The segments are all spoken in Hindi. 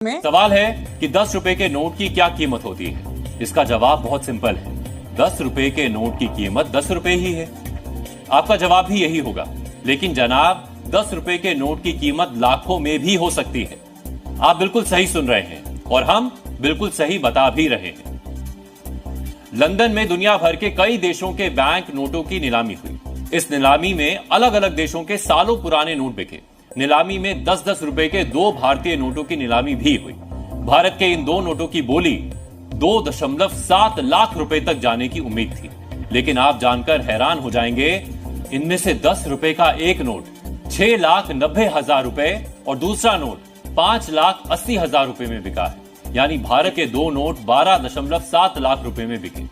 में सवाल है कि 10 रुपए के नोट की क्या कीमत होती है। इसका जवाब बहुत सिंपल है। 10 रुपए के नोट की कीमत 10 रुपए ही है। आपका जवाब भी यही होगा। लेकिन जनाब, 10 रुपए के नोट की कीमत लाखों में भी हो सकती है। आप बिल्कुल सही सुन रहे हैं और हम बिल्कुल सही बता भी रहे हैं। लंदन में दुनिया भर के कई देशों के बैंक नोटों की नीलामी हुई। इस नीलामी में अलग अलग देशों के सालों पुराने नोट बिके। नीलामी में 10-10 रुपए के 2 भारतीय नोटों की नीलामी भी हुई। भारत के इन 2 नोटों की बोली 2.7 लाख रुपए तक जाने की उम्मीद थी। लेकिन आप जानकर हैरान हो जाएंगे, इनमें से 10 रुपए का एक नोट 6,90,000 रुपए और दूसरा नोट 5,80,000 रुपए में बिका है। यानी भारत के 2 नोट 12.7 लाख रुपए में बिके।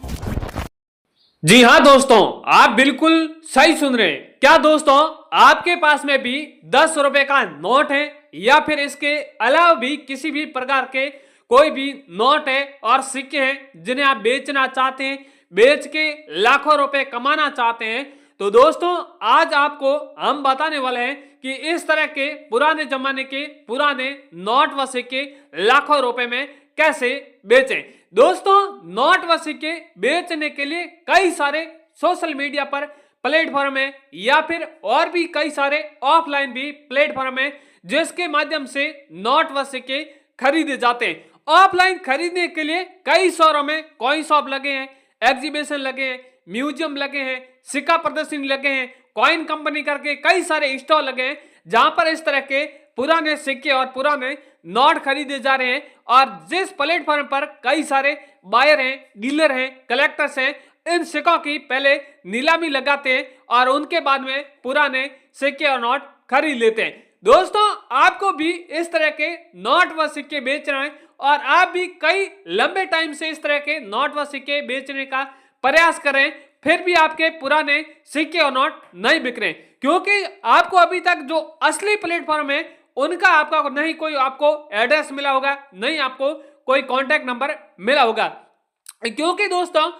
जी हां दोस्तों, आप बिल्कुल सही सुन रहे हैं। क्या दोस्तों, आपके पास में भी 10 रुपए का नोट है या फिर इसके अलावा भी किसी भी प्रकार के कोई भी नोट है और सिक्के हैं जिन्हें आप बेचना चाहते हैं, बेच के लाखों रुपए कमाना चाहते हैं? तो दोस्तों, आज आपको हम बताने वाले हैं कि इस तरह के पुराने जमाने के पुराने नोट व सिक्के लाखों रुपए में कैसे बेचें। दोस्तों, नोट व सिक्के बेचने के लिए कई सारे सोशल मीडिया पर प्लेटफॉर्म है या फिर और भी कई सारे ऑफलाइन भी प्लेटफॉर्म है जिसके माध्यम से नोट व सिक्के खरीदे जाते हैं। ऑफलाइन खरीदने के लिए कई शहरों में कॉइन शॉप लगे हैं, एग्जीबिशन लगे हैं, म्यूजियम लगे हैं, सिक्का प्रदर्शनी लगे हैं, कॉइन कंपनी करके कई सारे स्टॉल लगे हैं जहां पर इस तरह के पुराने सिक्के और पुराने नोट खरीदे जा रहे हैं। और जिस प्लेटफॉर्म पर कई सारे बायर हैं, डीलर हैं, कलेक्टर्स हैं, इन सिक्कों की पहले नीलामी लगाते हैं और उनके बाद में पुराने सिक्के और नोट खरीद लेते हैं। दोस्तों, आपको भी इस तरह के नोट व सिक्के बेचना है और आप भी कई लंबे टाइम से इस तरह के नोट व सिक्के बेचने का प्रयास कर रहे हैं, फिर भी आपके पुराने सिक्के और नोट नहीं बिक रहे, क्योंकि आपको अभी तक जो असली प्लेटफॉर्म है उनका आपका नहीं कोई आपको एड्रेस मिला होगा, नहीं आपको कोई कॉन्टैक्ट नंबर मिला होगा। क्योंकि दोस्तों,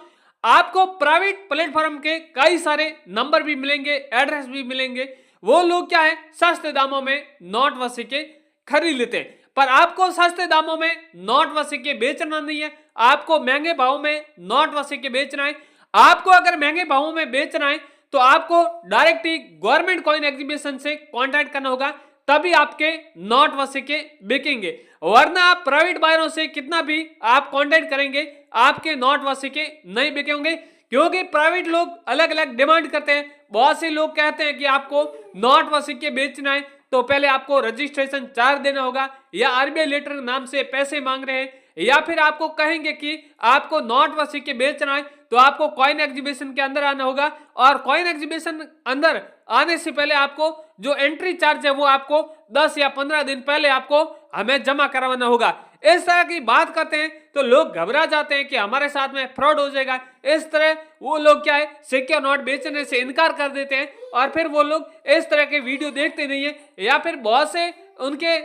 आपको प्राइवेट प्लेटफॉर्म के कई सारे नंबर भी मिलेंगे, एड्रेस भी मिलेंगे। वो लोग क्या है, सस्ते दामों में नोट व सिक्के खरीद लेते हैं। पर आपको सस्ते दामों में नोट व सिक्के बेचना नहीं है, आपको महंगे भाव में नोट व सिक्के बेचना है। आपको अगर महंगे भावों में बेचना है तो आपको डायरेक्ट ही गवर्नमेंट कॉइन एग्जीबिशन से कांटेक्ट करना होगा, तभी आपके नोट व सिक्के बिकेंगे। वरना आप प्राइवेट बायरों से कितना भी आप कांटेक्ट करेंगे, आपके नोट व सिक्के नहीं बिकेंगे, क्योंकि प्राइवेट लोग अलग अलग डिमांड करते हैं। बहुत से लोग कहते हैं कि आपको नोट व सिक्के बेचना है तो पहले आपको रजिस्ट्रेशन चार्ज देना होगा, या आरबीआई लेटर नाम से पैसे मांग रहे हैं, या फिर आपको कहेंगे कि आपको नोट व सिक्के बेचना है तो आपको कॉइन एग्जीबिशन के अंदर आना होगा, और कॉइन एग्जीबिशन अंदर आने से पहले आपको जो एंट्री चार्ज है वो आपको 10 या 15 दिन पहले आपको हमें जमा करवाना होगा। इस तरह की बात करते हैं तो लोग घबरा जाते हैं कि हमारे साथ में फ्रॉड हो जाएगा। इस तरह वो लोग क्या है, सिक्के और नोट बेचने से इनकार कर देते हैं और फिर वो लोग इस तरह के वीडियो देखते नहीं है, या फिर बहुत से उनके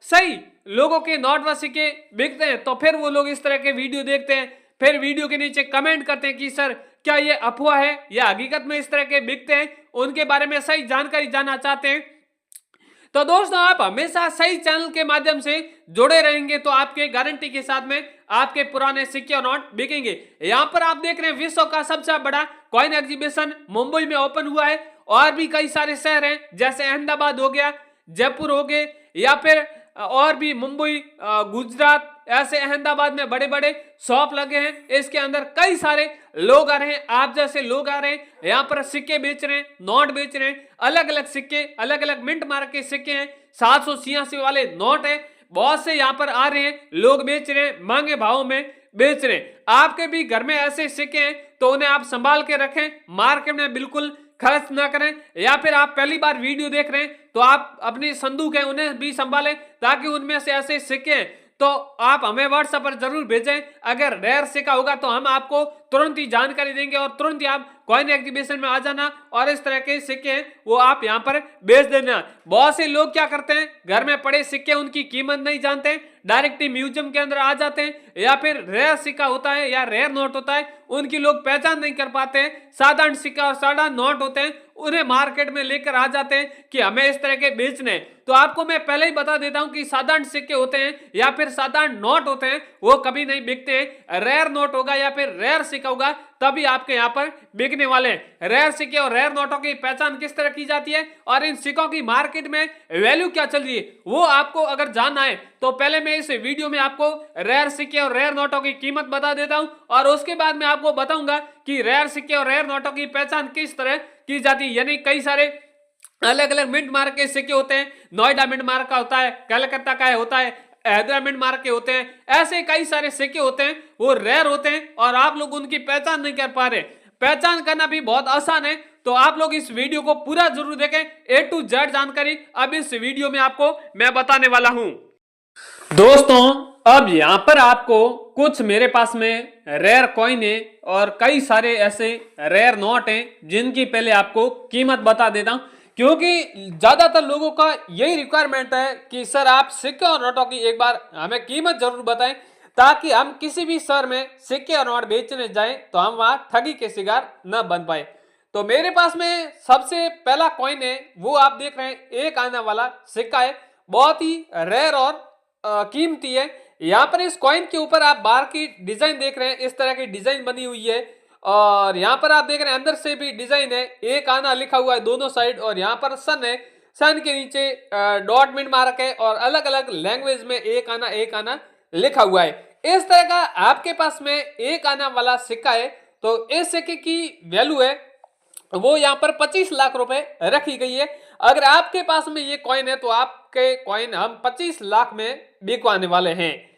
सही लोगों के नोट व सिक्के बिकते हैं तो फिर वो लोग इस तरह के वीडियो देखते हैं, फिर वीडियो के नीचे कमेंट करते हैं कि सर क्या ये अफवाह है या हकीकत में इस तरह के बिकते हैं, उनके बारे में सही जानकारी जानना चाहते हैं। तो दोस्तों, आप हमेशा सही चैनल के माध्यम से जुड़े रहेंगे तो आपके गारंटी के साथ में आपके पुराने सिक्के और नोट बिकेंगे। यहाँ पर आप देख रहे हैं विश्व का सबसे बड़ा कॉइन एग्जीबिशन मुंबई में ओपन हुआ है, और भी कई सारे शहर हैं जैसे अहमदाबाद हो गया, जयपुर हो गए, या फिर और भी मुंबई, गुजरात, ऐसे अहमदाबाद में बड़े बड़े शॉप लगे हैं। इसके अंदर कई सारे लोग आ रहे हैं, आप जैसे लोग आ रहे हैं, यहाँ पर सिक्के बेच रहे हैं, नोट बेच रहे हैं, अलग अलग सिक्के, अलग अलग मिंट मार्क के सिक्के हैं, 786 वाले नोट है, बहुत से यहाँ पर आ रहे हैं, लोग बेच रहे हैं, महंगे भावों में बेच रहे हैं। आपके भी घर में ऐसे सिक्के हैं तो उन्हें आप संभाल के रखें, मार्केट में बिल्कुल खर्च ना करें, या फिर आप पहली बार वीडियो देख रहे हैं तो आप अपनी संदूक है उन्हें भी संभालें, ताकि उनमें से ऐसे सिक्के हैं तो आप हमें व्हाट्सएप पर जरूर भेजें। अगर रेयर सिक्का होगा तो हम आपको तुरंत ही जानकारी देंगे और तुरंत ही आप कॉइन एग्जीबिशन में आ जाना और इस तरह के सिक्के हैं वो आप यहाँ पर बेच देना। बहुत से लोग क्या करते हैं, घर में पड़े सिक्के उनकी कीमत नहीं जानते, डायरेक्ट ही म्यूजियम के अंदर आ जाते हैं, या फिर रेयर सिक्का होता है या रेयर नोट होता है उनकी लोग पहचान नहीं कर पाते हैं, साधारण सिक्का और साधारण नोट होते हैं उन्हें मार्केट में लेकर आ जाते हैं कि हमें इस तरह के बेचने हैं। तो आपको मैं पहले ही बता देता हूं कि साधारण सिक्के होते हैं या फिर साधारण नोट होते हैं वो कभी नहीं बिकते हैं। रेयर नोट होगा या फिर रेयर सिक्का होगा तभी आपके यहाँ पर बिकने वाले हैं। रेयर सिक्के और रेयर नोटों की पहचान किस तरह की जाती है और इन सिक्कों की मार्केट में वैल्यू क्या चल रही है वो आपको अगर जानना है तो पहले मैं इस वीडियो में आपको रेयर सिक्के और रेयर नोटों की कीमत बता देता हूं और उसके बाद मैं आपको बताऊंगा कि रेयर सिक्के और रेयर नोटों की पहचान किस तरह की जाती है। यानी कई सारे अलग अलग मिंट मार्क के सिक्के होते हैं, नोएडा मिंट मार्क का होता है, कलकत्ता का होता है, हैदराबाद मिंट मार्क के होते हैं, ऐसे कई सारे सिक्के होते हैं वो रेयर होते हैं और आप लोग उनकी पहचान नहीं कर पा रहे। पहचान करना भी बहुत आसान है तो आप लोग इस वीडियो को पूरा जरूर देखें। A to Z जानकारी अब इस वीडियो में आपको मैं बताने वाला हूं। दोस्तों अब यहां पर आपको कुछ मेरे पास में रेयर कॉइन है और कई सारे ऐसे रेयर नोट हैं जिनकी पहले आपको कीमत बता देता हूं क्योंकि ज्यादातर लोगों का यही रिक्वायरमेंट है कि सर आप सिक्के और नोटों की एक बार हमें कीमत जरूर बताएं ताकि हम किसी भी शहर में सिक्के और नोट बेचने जाएं तो हम वहां ठगी के शिकार न बन पाए। तो मेरे पास में सबसे पहला कॉइन है वो आप देख रहे हैं एक आना वाला सिक्का है, बहुत ही रेयर और कीमती है। यहाँ पर इस कॉइन के ऊपर आप बाहर की डिजाइन देख रहे हैं, इस तरह की डिजाइन बनी हुई है और यहाँ पर आप देख रहे हैं अंदर से भी डिजाइन है, एक आना लिखा हुआ है दोनों साइड और यहाँ पर सन है, सन के नीचे डॉट मिनट मार्क है और अलग अलग लैंग्वेज में एक आना लिखा हुआ है। इस तरह का आपके पास में एक आना वाला सिक्का है तो इस सिक्के की वैल्यू है वो यहाँ पर 25 लाख रुपए रखी गई है। अगर आपके पास में ये कॉइन है तो आपके कॉइन हम 25 लाख में बिकवाने वाले हैं।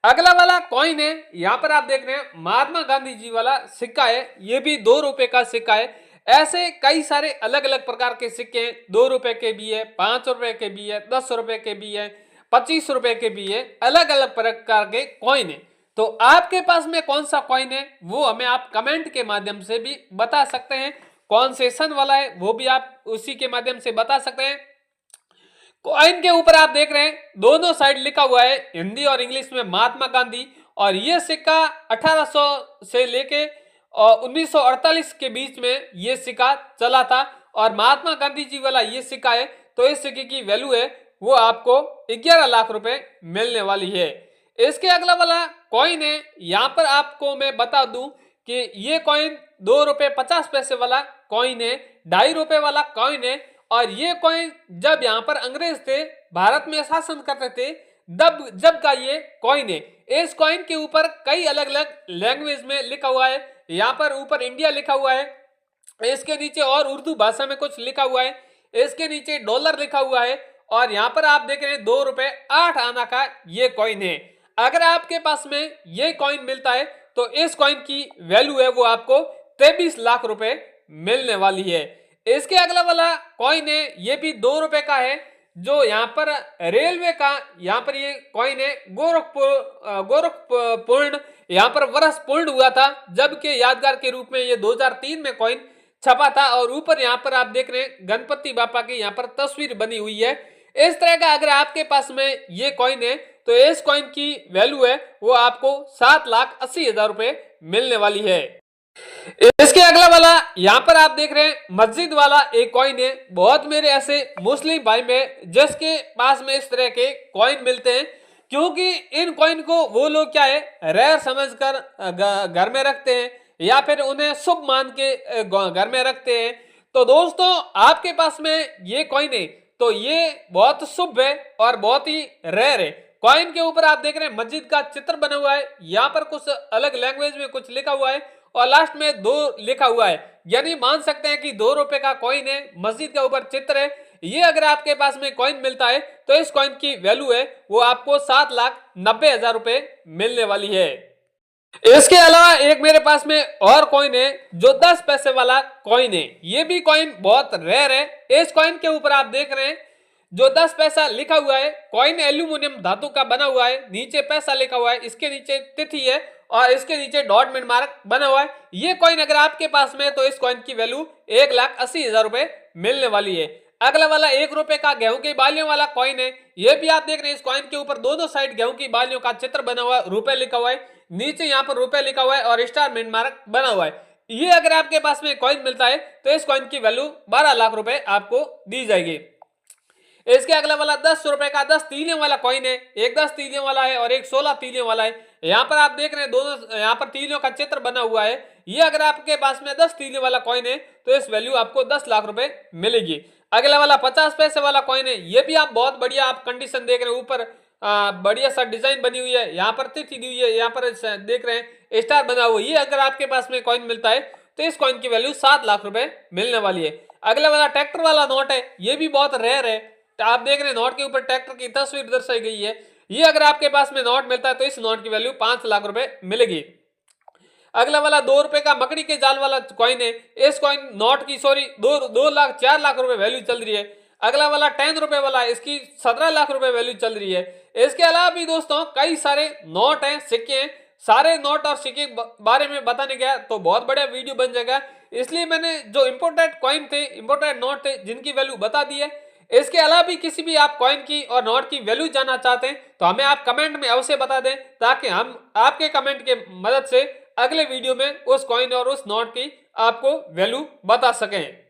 अगला वाला कॉइन है यहाँ पर आप देख रहे हैं महात्मा गांधी जी वाला सिक्का है, ये भी 2 रुपए का सिक्का है। ऐसे कई सारे अलग अलग प्रकार के सिक्के हैं, 2 रुपए के भी है, 5 रुपए के भी है, 10 रुपए के भी है, 25 रुपए के भी है, अलग अलग प्रकार के कॉइन है। तो आपके पास में कौन सा कॉइन है वो हमें आप कमेंट के माध्यम से भी बता सकते हैं, कौन से सन वाला है वो भी आप उसी के माध्यम से बता सकते हैं। कॉइन के ऊपर आप देख रहे हैं दोनों साइड लिखा हुआ है हिंदी और इंग्लिश में महात्मा गांधी और ये सिक्का 1800 से लेके 1948 के बीच में ये सिक्का चला था और महात्मा गांधी जी वाला ये सिक्का है तो इस सिक्के की वैल्यू है वो आपको 11 लाख रुपए मिलने वाली है। इसके अगला वाला कॉइन है, यहाँ पर आपको मैं बता दूं कि ये कॉइन 2 रुपए 50 पैसे वाला कॉइन है, 2.5 रुपए वाला कॉइन है और ये कॉइन जब यहाँ पर अंग्रेज थे भारत में शासन करते थे जब का ये कॉइन है। इस कॉइन के ऊपर कई अलग अलग लैंग्वेज में लिखा हुआ है, यहाँ पर ऊपर इंडिया लिखा हुआ है, इसके नीचे और उर्दू भाषा में कुछ लिखा हुआ है, इसके नीचे डॉलर लिखा हुआ है और यहाँ पर आप देख रहे हैं 2 रुपए 8 आना का ये कॉइन है। अगर आपके पास में ये कॉइन मिलता है तो इस कॉइन की वैल्यू है वो आपको 23 लाख रुपए मिलने वाली है। इसके अगला वाला कॉइन है ये भी 2 रुपए का है जो यहाँ पर रेलवे का यहाँ पर ये कॉइन है गोरखपुर यहाँ पर वर्ष पूर्ण हुआ था जबकि यादगार के रूप में ये 2003 में कॉइन छपा था और ऊपर यहाँ पर आप देख रहे हैं गणपति बापा की यहाँ पर तस्वीर बनी हुई है। इस तरह का अगर आपके पास में ये कॉइन है तो इस कॉइन की वैल्यू है वो आपको 7,80,000 रुपए मिलने वाली है। इसके अगला वाला यहाँ पर आप देख रहे हैं मस्जिद वाला एक कॉइन है, बहुत मेरे ऐसे मुस्लिम भाई में जिसके पास में इस तरह के कॉइन मिलते हैं क्योंकि इन कॉइन को वो लोग क्या है रेयर समझकर घर में रखते हैं या फिर उन्हें शुभ मान के घर में रखते हैं। तो दोस्तों आपके पास में ये कॉइन है तो ये बहुत शुभ है और बहुत ही रेयर है। कॉइन के ऊपर आप देख रहे हैं मस्जिद का चित्र बना हुआ है, यहाँ पर कुछ अलग लैंग्वेज में कुछ लिखा हुआ है और लास्ट में 2 लिखा हुआ है, यानी मान सकते हैं कि 2 रुपए का कॉइन है, मस्जिद के ऊपर चित्र है। ये अगर आपके पास में कॉइन मिलता है तो इस कॉइन की वैल्यू है वो आपको 7,90,000 रुपए मिलने वाली है। इसके अलावा एक मेरे पास में और कॉइन है जो 10 पैसे वाला कॉइन है, ये भी कॉइन बहुत रेयर है। इस कॉइन के ऊपर आप देख रहे हैं जो 10 पैसा लिखा हुआ है, कॉइन एल्यूमिनियम धातु का बना हुआ है, नीचे पैसा लिखा हुआ है, इसके नीचे तिथि है और इसके नीचे डॉट मिनट मार्क बना हुआ है। ये कॉइन अगर आपके पास में है तो इस कॉइन की वैल्यू 1,80,000 रुपए मिलने वाली है। अगला वाला 1 रुपए का गेहूं की बालियों वाला कॉइन है, ये भी आप देख रहे हैं इस कॉइन के ऊपर दोनों साइड गेहूं की बालियों का चित्र बना हुआ है, रुपए लिखा हुआ है, नीचे यहाँ पर रुपए लिखा हुआ है और स्टार मिनट मार्क बना हुआ है। ये अगर आपके पास में कॉइन मिलता है तो इस कॉइन की वैल्यू 12 लाख रुपए आपको दी जाएगी। इसके अगला वाला 10 रुपए का 10 तीलियों वाला कॉइन है। एक 10 तीलियों वाला है और एक 16 तीलियों वाला है। यहाँ पर आप देख रहे हैं दोनों यहाँ पर तीलियों का चित्र बना हुआ है। ये अगर आपके पास में 10 तीलियों वाला कॉइन है तो इस वैल्यू आपको 10 लाख रुपए मिलेगी। अगला वाला 50 पैसे वाला कॉइन है। ये भी आप बहुत बढ़िया आप कंडीशन देख रहे हैं, ऊपर बढ़िया सा डिजाइन बनी हुई है, यहाँ पर तिथि दी हुई है, यहाँ पर देख रहे हैं स्टार बना हुआ है। ये अगर आपके पास में कॉइन मिलता है तो इस कॉइन की वैल्यू 7 लाख रुपए मिलने वाली है। अगला वाला ट्रैक्टर वाला नोट है। ये भी बहुत रेयर है। आप देख रहे हैं नोट के ऊपर ट्रैक्टर की तस्वीर दर्शाई गई है। ये अगर आपके पास में नोट मिलता है तो इस नोट की वैल्यू 5 लाख रुपए मिलेगी। अगला वाला 2 रुपए का मकड़ी के जाल वाला कॉइन है। इस कॉइन नोट की सॉरी 4 लाख रुपए वैल्यू चल रही है। अगला वाला 10 रुपए वाला, इसकी 17 लाख रुपए वैल्यू चल रही है। इसके अलावा भी दोस्तों कई सारे नोट हैं, सिक्के हैं। सारे नोट और सिक्के बारे में बताने गया तो बहुत बड़ा वीडियो बन जाएगा, इसलिए मैंने जो इंपोर्टेंट कॉइन थे, इंपोर्टेंट नोट थे, जिनकी वैल्यू बता दी है। इसके अलावा भी किसी भी आप कॉइन की और नोट की वैल्यू जानना चाहते हैं तो हमें आप कमेंट में अवश्य बता दें, ताकि हम आपके कमेंट के मदद से अगले वीडियो में उस कॉइन और उस नोट की आपको वैल्यू बता सकें।